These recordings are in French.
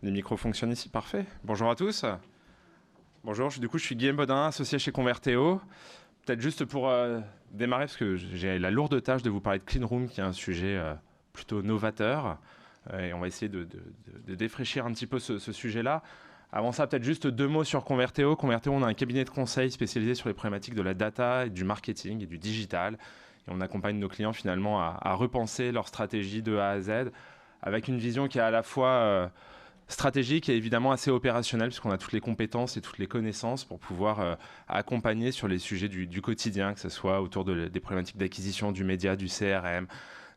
Les micros fonctionnent ici, parfait. Bonjour à tous. Bonjour, je suis Guillaume Bodin, associé chez Convertéo. Peut-être juste pour démarrer, parce que j'ai la lourde tâche de vous parler de Clean Room, qui est un sujet plutôt novateur. Et on va essayer de défraîchir un petit peu ce sujet-là. Avant ça, peut-être juste deux mots sur Convertéo. Convertéo, on a un cabinet de conseil spécialisé sur les problématiques de la data, et du marketing et du digital. Et on accompagne nos clients finalement à repenser leur stratégie de A à Z, avec une vision qui est à la fois stratégique et évidemment assez opérationnelle, puisqu'on a toutes les compétences et toutes les connaissances pour pouvoir accompagner sur les sujets du quotidien, que ce soit autour des problématiques d'acquisition du média, du CRM,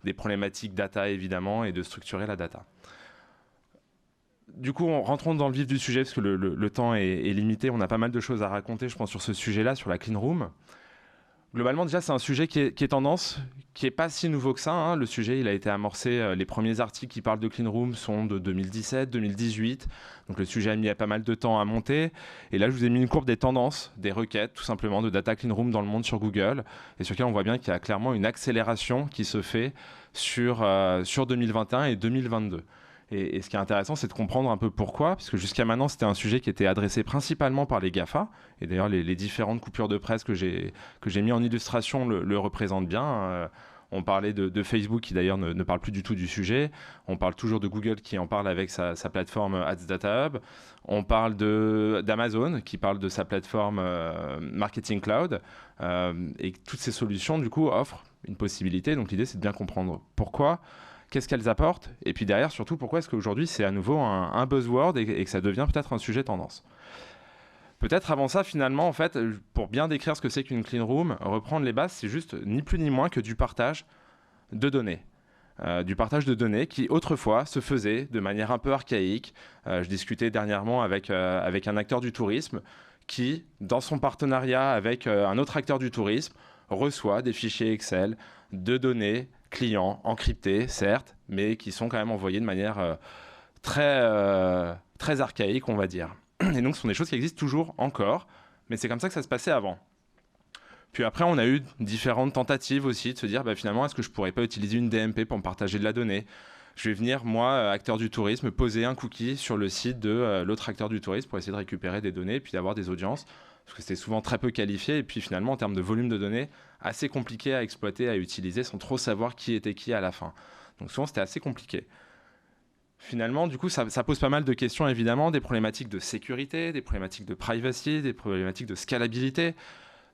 des problématiques data évidemment, et de structurer la data. Du coup, rentrons dans le vif du sujet, parce que le temps est limité. On a pas mal de choses à raconter, je pense, sur ce sujet-là, sur la Clean Room. Globalement, déjà, c'est un sujet qui est tendance, qui n'est pas si nouveau que ça. Hein. Le sujet, il a été amorcé, les premiers articles qui parlent de Clean Room sont de 2017, 2018. Donc le sujet a mis pas mal de temps à monter. Et là, je vous ai mis une courbe des tendances, des requêtes, tout simplement, de data Clean Room dans le monde sur Google. Et sur lequel on voit bien qu'il y a clairement une accélération qui se fait sur 2021 et 2022. Et ce qui est intéressant, c'est de comprendre un peu pourquoi, puisque jusqu'à maintenant, c'était un sujet qui était adressé principalement par les GAFA. Et d'ailleurs, les différentes coupures de presse que j'ai mis en illustration le représentent bien. On parlait de Facebook, qui d'ailleurs ne parle plus du tout du sujet. On parle toujours de Google, qui en parle avec sa plateforme Ads Data Hub. On parle d'Amazon, qui parle de sa plateforme Marketing Cloud. Et toutes ces solutions, du coup, offrent une possibilité. Donc l'idée, c'est de bien comprendre pourquoi. Qu'est-ce qu'elles apportent? Et puis derrière, surtout, pourquoi est-ce qu'aujourd'hui, c'est à nouveau un buzzword et que ça devient peut-être un sujet tendance? Peut-être avant ça, finalement, en fait, pour bien décrire ce que c'est qu'une clean room, reprendre les bases, c'est juste ni plus ni moins que du partage de données. Du partage de données qui, autrefois, se faisait de manière un peu archaïque. Je discutais dernièrement avec un acteur du tourisme qui, dans son partenariat avec un autre acteur du tourisme, reçoit des fichiers Excel de données clients encryptés, certes, mais qui sont quand même envoyés de manière très archaïque, on va dire. Et donc, ce sont des choses qui existent toujours encore, mais c'est comme ça que ça se passait avant. Puis après, on a eu différentes tentatives aussi de se dire, finalement, est-ce que je pourrais pas utiliser une DMP pour me partager de la donnée? Je vais venir, moi, acteur du tourisme, poser un cookie sur le site de l'autre acteur du tourisme pour essayer de récupérer des données et puis d'avoir des audiences, parce que c'était souvent très peu qualifié, et puis finalement, en termes de volume de données, assez compliqué à exploiter, à utiliser, sans trop savoir qui était qui à la fin. Donc souvent, c'était assez compliqué. Finalement, du coup, ça pose pas mal de questions, évidemment, des problématiques de sécurité, des problématiques de privacy, des problématiques de scalabilité.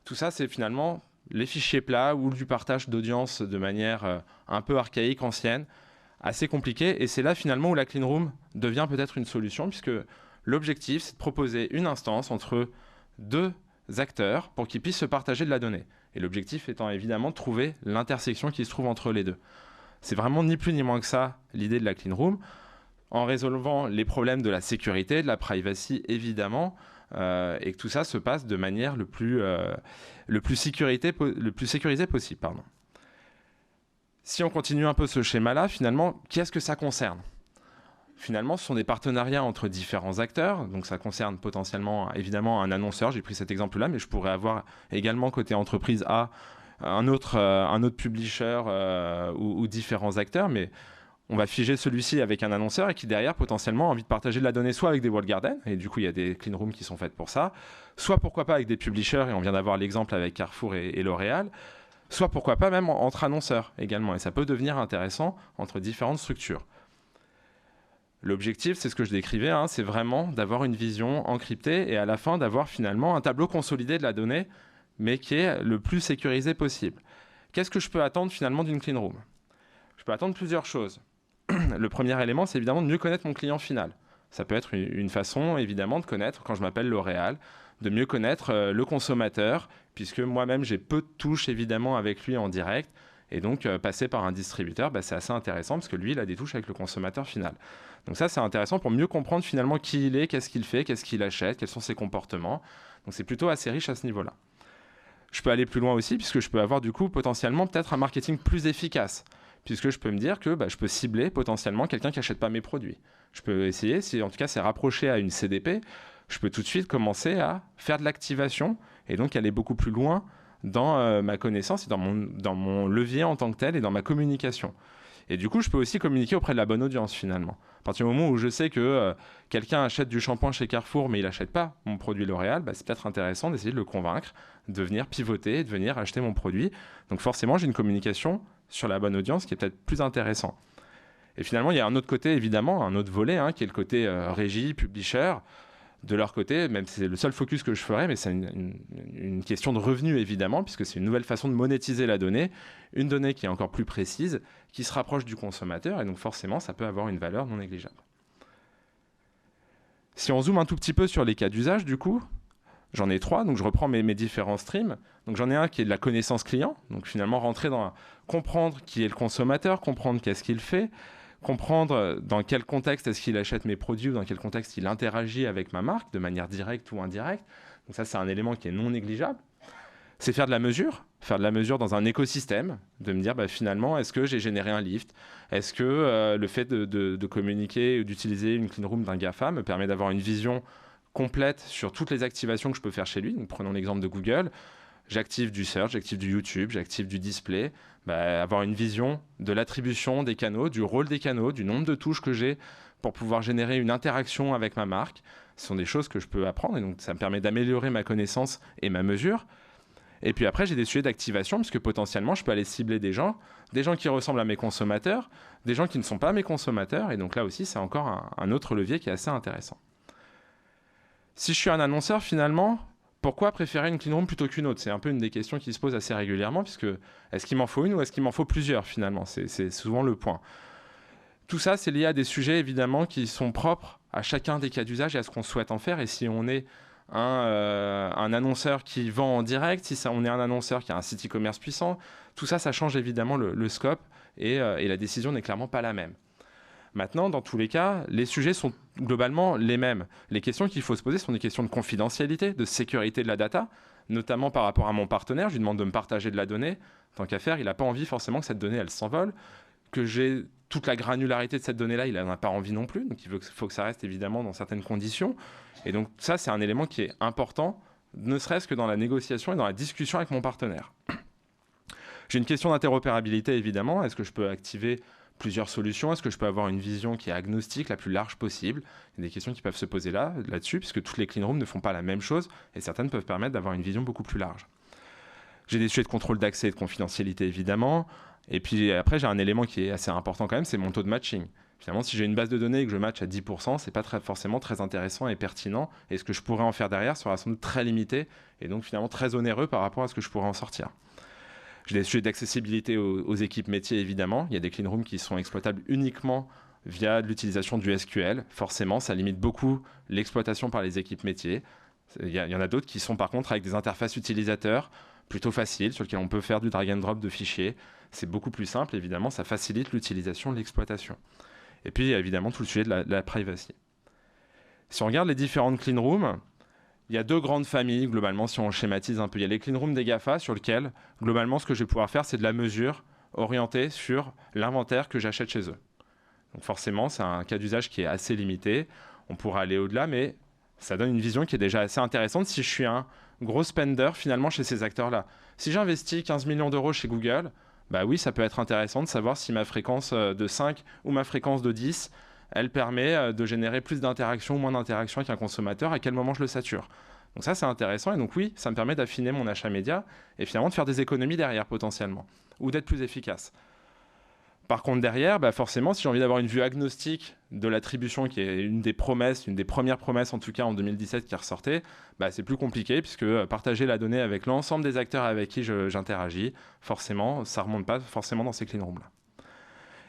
Tout ça, c'est finalement les fichiers plats ou du partage d'audience de manière un peu archaïque, ancienne, assez compliqué. Et c'est là, finalement, où la Clean Room devient peut-être une solution, puisque l'objectif, c'est de proposer une instance entre deux acteurs pour qu'ils puissent se partager de la donnée. Et l'objectif étant évidemment de trouver l'intersection qui se trouve entre les deux. C'est vraiment ni plus ni moins que ça l'idée de la Clean Room, en résolvant les problèmes de la sécurité, de la privacy évidemment, et que tout ça se passe de manière le plus sécurisé possible. Pardon. Si on continue un peu ce schéma-là, finalement, qu'est-ce que ça concerne ? Finalement, ce sont des partenariats entre différents acteurs. Donc, ça concerne potentiellement, évidemment, un annonceur. J'ai pris cet exemple-là, mais je pourrais avoir également, côté entreprise A, un autre publisher ou différents acteurs. Mais on va figer celui-ci avec un annonceur et qui, derrière, potentiellement, a envie de partager de la donnée soit avec des walled gardens, et du coup, il y a des clean rooms qui sont faites pour ça, soit, pourquoi pas, avec des publishers, et on vient d'avoir l'exemple avec Carrefour et L'Oréal, soit, pourquoi pas, même entre annonceurs également. Et ça peut devenir intéressant entre différentes structures. L'objectif, c'est ce que je décrivais, c'est vraiment d'avoir une vision encryptée et à la fin d'avoir finalement un tableau consolidé de la donnée, mais qui est le plus sécurisé possible. Qu'est-ce que je peux attendre finalement d'une clean room? Je peux attendre plusieurs choses. Le premier élément, c'est évidemment de mieux connaître mon client final. Ça peut être une façon, évidemment, de connaître, quand je m'appelle L'Oréal, de mieux connaître le consommateur, puisque moi-même, j'ai peu de touches, évidemment, avec lui en direct. Et donc, passer par un distributeur, c'est assez intéressant, parce que lui, il a des touches avec le consommateur final. Donc ça, c'est intéressant pour mieux comprendre finalement qui il est, qu'est-ce qu'il fait, qu'est-ce qu'il achète, quels sont ses comportements. Donc c'est plutôt assez riche à ce niveau-là. Je peux aller plus loin aussi, puisque je peux avoir du coup potentiellement peut-être un marketing plus efficace, puisque je peux me dire que je peux cibler potentiellement quelqu'un qui n'achète pas mes produits. Je peux essayer, si en tout cas c'est rapproché à une CDP, je peux tout de suite commencer à faire de l'activation et donc aller beaucoup plus loin dans ma connaissance et dans mon levier en tant que tel et dans ma communication. Et du coup, je peux aussi communiquer auprès de la bonne audience finalement. À partir du moment où je sais que quelqu'un achète du shampoing chez Carrefour, mais il n'achète pas mon produit L'Oréal, c'est peut-être intéressant d'essayer de le convaincre de venir pivoter, de venir acheter mon produit. Donc forcément, j'ai une communication sur la bonne audience qui est peut-être plus intéressant. Et finalement, il y a un autre côté, évidemment, un autre volet, qui est le côté régie, publisher. De leur côté, même si c'est le seul focus que je ferais, mais c'est une question de revenu, évidemment, puisque c'est une nouvelle façon de monétiser la donnée, une donnée qui est encore plus précise, qui se rapproche du consommateur, et donc forcément, ça peut avoir une valeur non négligeable. Si on zoome un tout petit peu sur les cas d'usage, du coup, j'en ai 3, donc je reprends mes différents streams. Donc j'en ai un qui est de la connaissance client, donc finalement rentrer dans comprendre qui est le consommateur, comprendre qu'est-ce qu'il fait, comprendre dans quel contexte est-ce qu'il achète mes produits ou dans quel contexte il interagit avec ma marque, de manière directe ou indirecte. Donc ça, c'est un élément qui est non négligeable. C'est faire de la mesure dans un écosystème, de me dire finalement, est-ce que j'ai généré un lift? Est-ce que le fait de communiquer ou d'utiliser une clean room d'un GAFA me permet d'avoir une vision complète sur toutes les activations que je peux faire chez lui? Donc, prenons l'exemple de Google. J'active du search, j'active du YouTube, j'active du display. Avoir une vision de l'attribution des canaux, du rôle des canaux, du nombre de touches que j'ai pour pouvoir générer une interaction avec ma marque. Ce sont des choses que je peux apprendre et donc ça me permet d'améliorer ma connaissance et ma mesure. Et puis après, j'ai des sujets d'activation puisque potentiellement, je peux aller cibler des gens qui ressemblent à mes consommateurs, des gens qui ne sont pas mes consommateurs. Et donc là aussi, c'est encore un autre levier qui est assez intéressant. Si je suis un annonceur, finalement, pourquoi préférer une clean room plutôt qu'une autre? C'est un peu une des questions qui se posent assez régulièrement, puisque est-ce qu'il m'en faut une ou est-ce qu'il m'en faut plusieurs, finalement? C'est souvent le point. Tout ça, c'est lié à des sujets, évidemment, qui sont propres à chacun des cas d'usage et à ce qu'on souhaite en faire. Et si on est un annonceur qui vend en direct, si on est un annonceur qui a un site e-commerce puissant, tout ça, ça change évidemment le scope et la décision n'est clairement pas la même. Maintenant, dans tous les cas, les sujets sont globalement les mêmes. Les questions qu'il faut se poser sont des questions de confidentialité, de sécurité de la data, notamment par rapport à mon partenaire. Je lui demande de me partager de la donnée. Tant qu'à faire, il n'a pas envie forcément que cette donnée, elle s'envole, que j'ai toute la granularité de cette donnée-là, il n'en a pas envie non plus. Donc, il faut que ça reste évidemment dans certaines conditions. Et donc, ça, c'est un élément qui est important, ne serait-ce que dans la négociation et dans la discussion avec mon partenaire. J'ai une question d'interopérabilité, évidemment. Est-ce que je peux activer plusieurs solutions? Est-ce que je peux avoir une vision qui est agnostique, la plus large possible? Il y a des questions qui peuvent se poser là-dessus, puisque toutes les clean rooms ne font pas la même chose, et certaines peuvent permettre d'avoir une vision beaucoup plus large. J'ai des sujets de contrôle d'accès et de confidentialité, évidemment. Et puis après, j'ai un élément qui est assez important quand même, c'est mon taux de matching. Finalement, si j'ai une base de données et que je match à 10%, c'est pas forcément très intéressant et pertinent. Et ce que je pourrais en faire derrière sera sans doute très limité, et donc finalement très onéreux par rapport à ce que je pourrais en sortir. J'ai des sujets d'accessibilité aux équipes métiers, évidemment. Il y a des clean rooms qui sont exploitables uniquement via l'utilisation du SQL. Forcément, ça limite beaucoup l'exploitation par les équipes métiers. Il y en a d'autres qui sont par contre avec des interfaces utilisateurs plutôt faciles, sur lesquelles on peut faire du drag and drop de fichiers. C'est beaucoup plus simple, évidemment, ça facilite l'utilisation de l'exploitation. Et puis, il y a évidemment tout le sujet de la privacy. Si on regarde les différentes clean rooms, il y a deux grandes familles, globalement, si on schématise un peu. Il y a les clean rooms des GAFA, sur lesquels, globalement, ce que je vais pouvoir faire, c'est de la mesure orientée sur l'inventaire que j'achète chez eux. Donc forcément, c'est un cas d'usage qui est assez limité. On pourra aller au-delà, mais ça donne une vision qui est déjà assez intéressante si je suis un gros spender, finalement, chez ces acteurs-là. Si j'investis 15 millions d'euros chez Google, oui, ça peut être intéressant de savoir si ma fréquence de 5 ou ma fréquence de 10, elle permet de générer plus d'interactions ou moins d'interactions avec un consommateur, à quel moment je le sature. Donc ça, c'est intéressant. Et donc oui, ça me permet d'affiner mon achat média et finalement de faire des économies derrière potentiellement, ou d'être plus efficace. Par contre, derrière, forcément, si j'ai envie d'avoir une vue agnostique de l'attribution, qui est une des premières promesses, en tout cas en 2017, qui ressortait, c'est plus compliqué, puisque partager la donnée avec l'ensemble des acteurs avec qui j'interagis, forcément, ça ne remonte pas forcément dans ces clean rooms-là.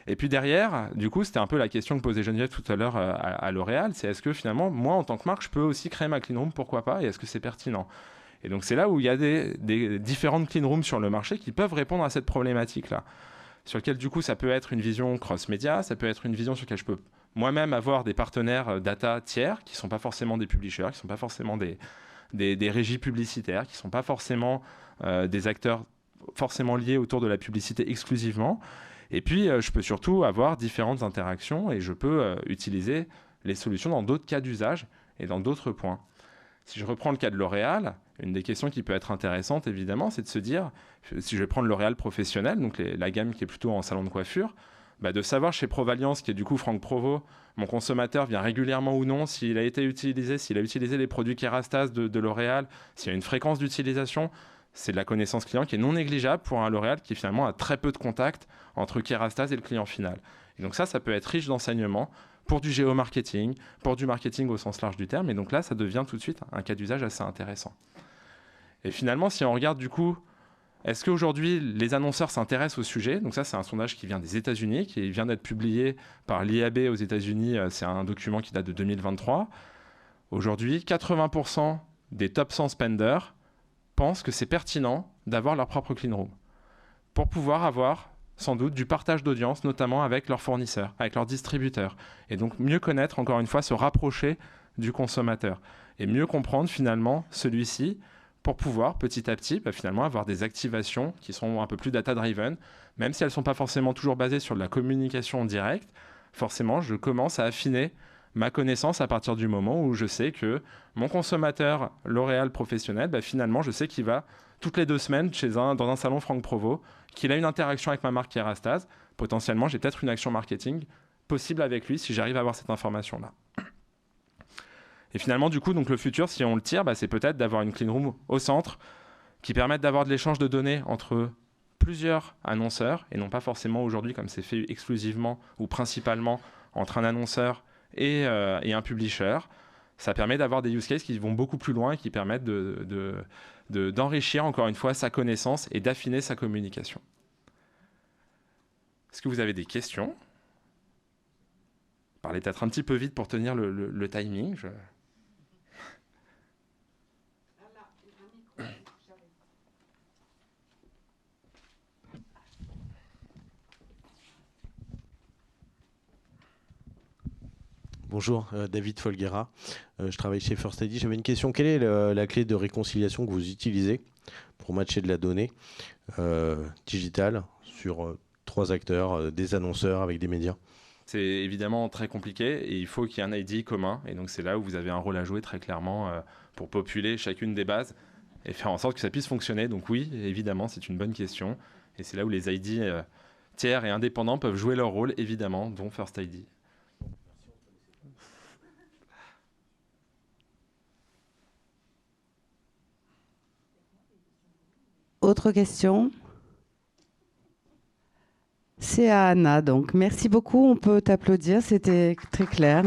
Et puis derrière, du coup, c'était un peu la question que posait Geneviève tout à l'heure à L'Oréal, c'est est-ce que finalement, moi, en tant que marque, je peux aussi créer ma clean room, pourquoi pas, et est-ce que c'est pertinent? Et donc, c'est là où il y a des différentes clean rooms sur le marché qui peuvent répondre à cette problématique-là, sur lequel, du coup, ça peut être une vision cross-média, ça peut être une vision sur laquelle je peux moi-même avoir des partenaires data tiers, qui ne sont pas forcément des publishers, qui ne sont pas forcément des régies publicitaires, qui ne sont pas forcément des acteurs forcément liés autour de la publicité exclusivement. Et puis, je peux surtout avoir différentes interactions et je peux utiliser les solutions dans d'autres cas d'usage et dans d'autres points. Si je reprends le cas de L'Oréal, une des questions qui peut être intéressante, évidemment, c'est de se dire, si je vais prendre L'Oréal professionnel, donc la gamme qui est plutôt en salon de coiffure, de savoir chez Provaliance, qui est du coup Franck Provo, mon consommateur vient régulièrement ou non, s'il a été utilisé, s'il a utilisé les produits Kérastase de L'Oréal, s'il y a une fréquence d'utilisation, c'est de la connaissance client qui est non négligeable pour un L'Oréal qui finalement a très peu de contact entre Kérastase et le client final. Et donc ça peut être riche d'enseignements pour du géomarketing, pour du marketing au sens large du terme. Et donc là, ça devient tout de suite un cas d'usage assez intéressant. Et finalement, si on regarde du coup, est-ce qu'aujourd'hui, les annonceurs s'intéressent au sujet? Donc ça, c'est un sondage qui vient des États-Unis, qui vient d'être publié par l'IAB aux États-Unis. C'est un document qui date de 2023. Aujourd'hui, 80% des top 100 spenders pensent que c'est pertinent d'avoir leur propre clean room pour pouvoir avoir sans doute du partage d'audience, notamment avec leurs fournisseurs, avec leurs distributeurs. Et donc mieux connaître, encore une fois, se rapprocher du consommateur et mieux comprendre finalement celui-ci pour pouvoir petit à petit finalement avoir des activations qui sont un peu plus data-driven, même si elles ne sont pas forcément toujours basées sur de la communication en direct. Forcément, je commence à affiner ma connaissance à partir du moment où je sais que mon consommateur L'Oréal professionnel, finalement, je sais qu'il va toutes les 2 semaines dans un salon Franck Provo, qu'il a une interaction avec ma marque Kérastase. Potentiellement, j'ai peut-être une action marketing possible avec lui si j'arrive à avoir cette information-là. Et finalement, du coup, donc le futur, si on le tire, c'est peut-être d'avoir une clean room au centre qui permette d'avoir de l'échange de données entre plusieurs annonceurs et non pas forcément aujourd'hui comme c'est fait exclusivement ou principalement entre un annonceur et un publisher. Ça permet d'avoir des use cases qui vont beaucoup plus loin et qui permettent d'enrichir encore une fois sa connaissance et d'affiner sa communication. Est-ce que vous avez des questions? Parlez peut-être un petit peu vite pour tenir le timing. Bonjour, David Folguera. Je travaille chez First ID. J'avais une question. Quelle est la clé de réconciliation que vous utilisez pour matcher de la donnée digitale sur 3 acteurs, des annonceurs avec des médias? C'est évidemment très compliqué et il faut qu'il y ait un ID commun. Et donc c'est là où vous avez un rôle à jouer très clairement pour populer chacune des bases et faire en sorte que ça puisse fonctionner. Donc oui, évidemment, c'est une bonne question. Et c'est là où les ID tiers et indépendants peuvent jouer leur rôle, évidemment, dont First ID. Autre question? C'est à Anna, donc merci beaucoup, on peut t'applaudir, c'était très clair.